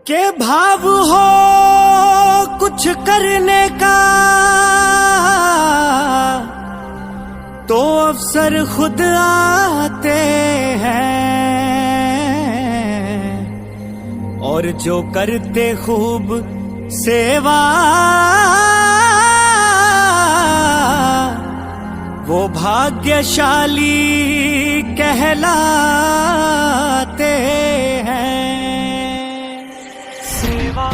के भाव हो कुछ करने का तो अवसर खुद आते हैं, और जो करते खूब सेवा वो भाग्यशाली कहलाते हैं। सेवा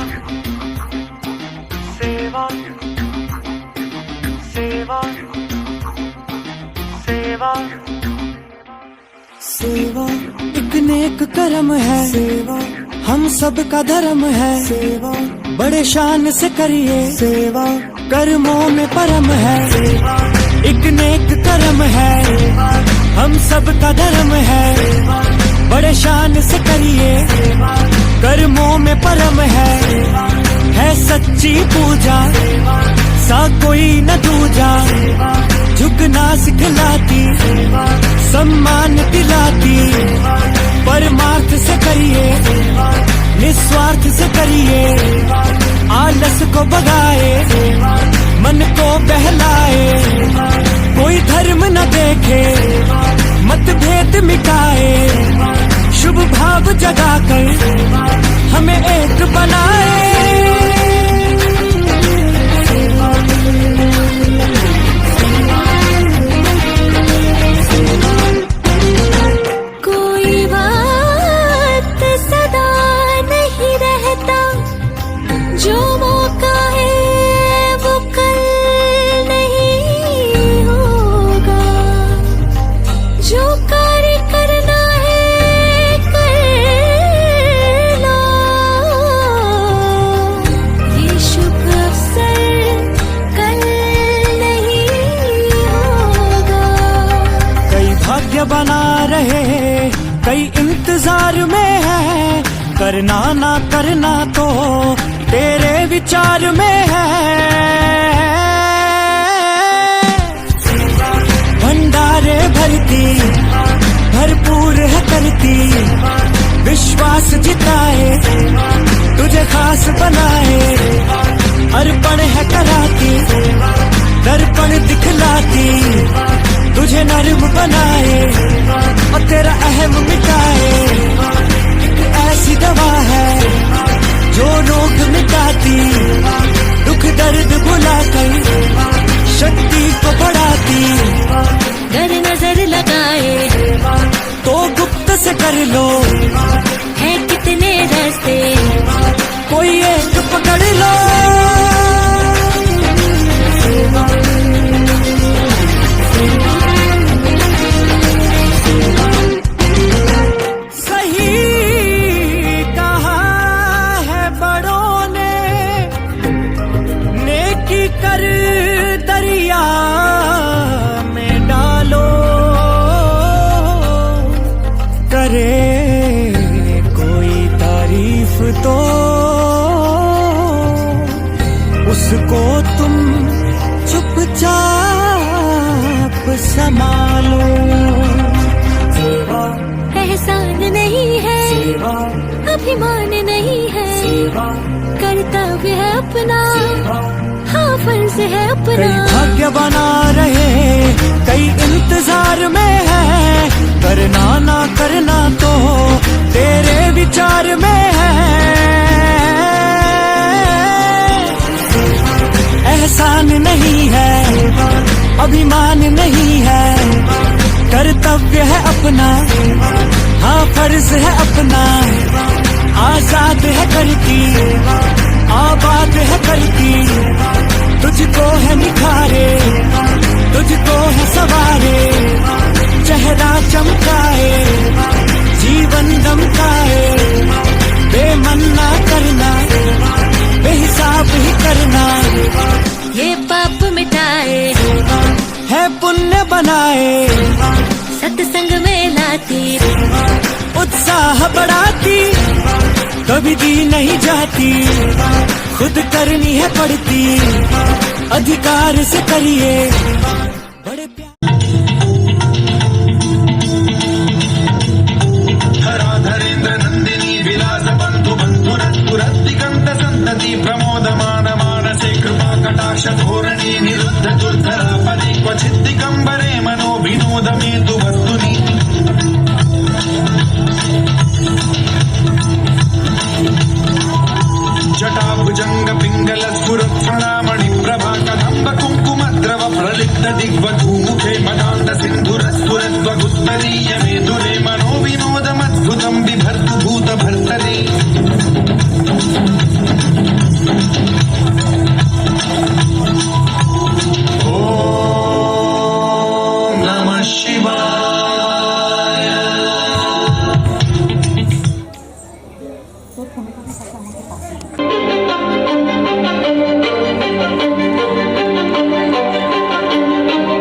सेवा सेवा सेवा सेवा एक नेक कर्म है, सेवा हम सब का धर्म है, सेवा बड़े शान से करिए, सेवा कर्मों में परम है, सेवा एक नेक कर्म है, हम सब का धर्म है, बड़े शान से करिए, कर्मों में परम है सच्ची पूजा, सा कोई न दूजा, झुकना सिखलाती, सम्मान दिलाती, परमार्थ से करिए, निस्वार्थ से करिए, आलस को भगाए, मन को बहलाए, कोई धर्म न देखे, मतभेद मिटाए, शुभ भाव जगाकर हमें एक बनाए। कोई बात सदा नहीं रहता, जो मौका है वो कल नहीं होगा, जो कार्य करना है कर लो, ये शुभ अवसर कल नहीं होगा। कई भाग्य बना रहे, कई इंतजार में है, करना ना करना तो तेरे विचार में है, भंडारे भरती भरपूर है करती, विश्वास जिताए, तुझे खास बनाए, अर्पण है कराती, दर्पण दिखलाती, तुझे नर्म बनाए और तेरा अहम मिटाए, एक ऐसी दवा है जो रोग मिटाती, दुख दर्द भुलाकर शक्ति को बढ़ाती, डर नजर लगाए तो गुप्त से कर लो, है कितने रास्ते कोई एक पकड़ लो। सही कहा है बड़ों ने, नेकी कर दरिया में डालो, करे कोई तारीफ तो उसको तुम चुपचाप संभालो। एहसान नहीं है, अभिमान नहीं है, कर्तव्य है अपना, हाँ फर्ज है अपना। कई भाग्य बना रहे, कई इंतजार में है, करना ना करना तो तेरे विचार में है, एहसान नहीं है, अभिमान नहीं है, कर्तव्य है अपना, हाँ फर्ज है अपना, आजाद है करती, आबाद है करती, तुझको है निखारे, तुझको है सवारे, चेहरा चमकाए, जीवन दमकाए, बेमन ना करना, बेहिसाब ही करना, ये पाप मिटाए, है पुण्य बनाए, सत्संग में लाती, उत्साह बढ़ाती, कभी दी नहीं जाती, खुद करनी है पड़ती, अधिकार से करिए बड़े प्यार। धरा धरेन्द्र नंदिनी विलास बंधु बंधुरत्पुर प्रमोदमान मानसे कृपा कटाक्ष धोरणी निरुद्ध दुर्धरा पदे क्वचित् दिगम्बरे मनो विनोद मेतु वस्तुनि जटाभुजंग पिंगल स्फुरत्फणामणि प्रभा कदम्ब कुङ्कुमद्रव प्रलिप्त दिग्वधूमुखे मदान्त सिन्धुरस्फुरस्फुरत्वगुत्तरीय मेधुरे मनो विनोदमद्भुतं बिभर्तु भूतभर्तरि ॐ नमः शिवाय।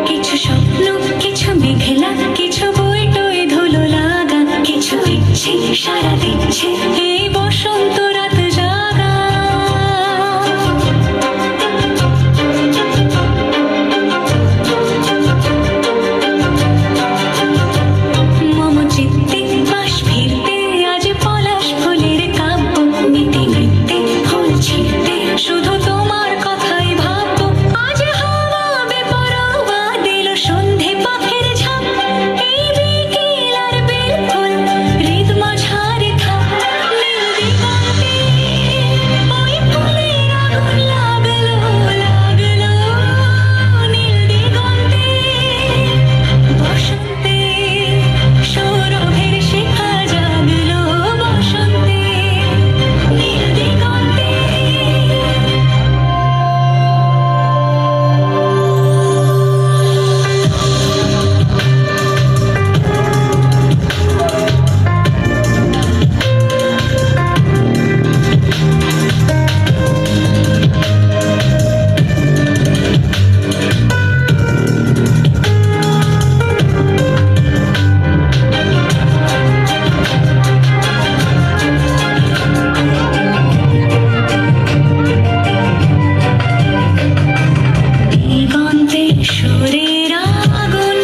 কিছু স্বপ্ন কিছু মেঘলা কিছু বই টই ধুলো লাগা কিছু ইচ্ছে সারা দিচ্ছে এই বসন্ত রাত জাগা মম চিত্তে বাস ফিরতে আজ পলাশ ফুলের কাব্য নিতে নিতে ফুল ছিঁড়তে শুধু তোমার কথাই ভাববো আজ হাওয়া বেপরোয়া দিল সন্ধে পাখির ঝাঁপ এই বিকেল আর বেল ফুল হৃদ মাঝারে থাক নীল দিগন্তে ওই ফুলের আগুন লাগলো লাগলো নীল দিগন্তে বসন্তে সৌরভের শিখা জাগলো বসন্তে নীল দিগন্তে দিগন্তে সুরের আগুন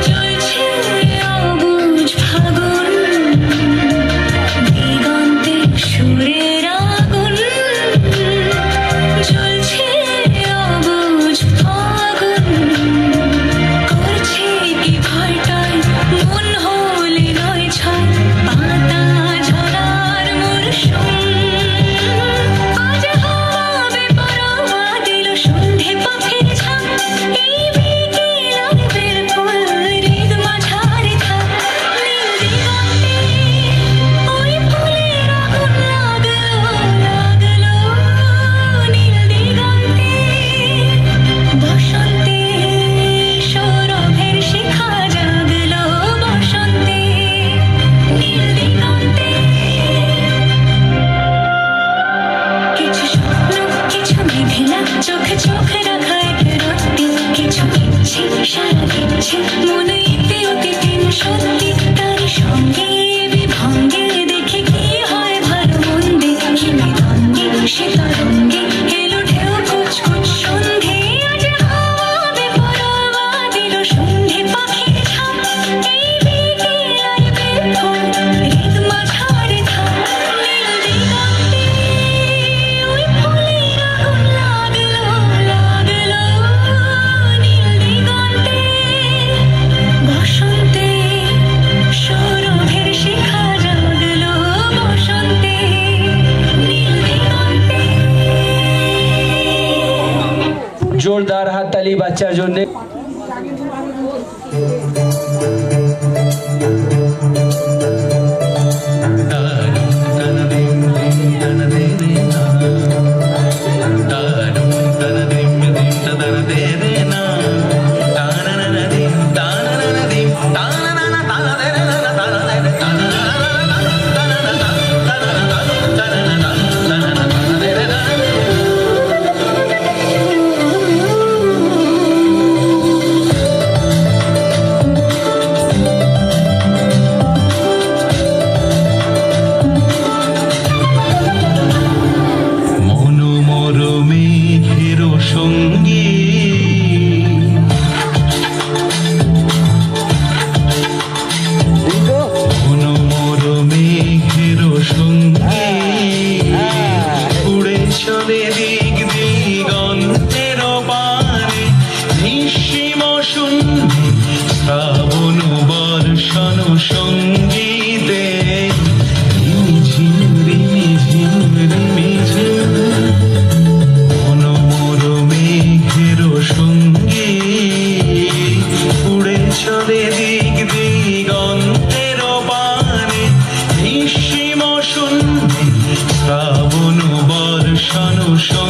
জ্বলছে অবুঝ ফাগুন দিগন্তে সুরের আগুন জ্বলছে অবুঝ ফাগুন করছে কি ভয়টায় মন হলে নয় ছয় পাতা ঝরার মরশুম আজ হাওয়া বেপরোয়া দিল সন্ধে পাখির ঝাঁক এই বিকেল আর বেল ফুল হৃদ মাঝারে থাক নীল দিগন্তে ওই ফুলের আগুন লাগলো লাগলো নীল দিগন্তে বসন্তে সৌরভের শিখা জাগলো বসন্তে নীল দিগন্তে কিছু স্বপ্ন কিছু মেঘলা চোখে চোখ রাখা এক রত্তি কিছু ইচ্ছে সারা দিচ্ছে মনে ইতে অতীতে সত্যি তার সঙ্গে বিভঙ্গে দেখে কি হয় ভালো মন্দে হিমে দ্বন্দ্বে সে তরঙ্গে এলো ঢেউ কুচকুচ সন্ধে আজ হাওয়া বেপরোয়া দিল সন্ধে পাখির ঝাঁপ এই বিকেল আর বেল ফুল হৃদ মাঝারে থাক নীল দিগন্তে ওই ফুলের আগুন লাগলো লাগলো নীল দিগন্তে বসন্তে সৌরভের শিখা জাগলো বসন্তে নীল দিগন্তে জোরদার হাততালি বাচ্চার জন্য। শোনো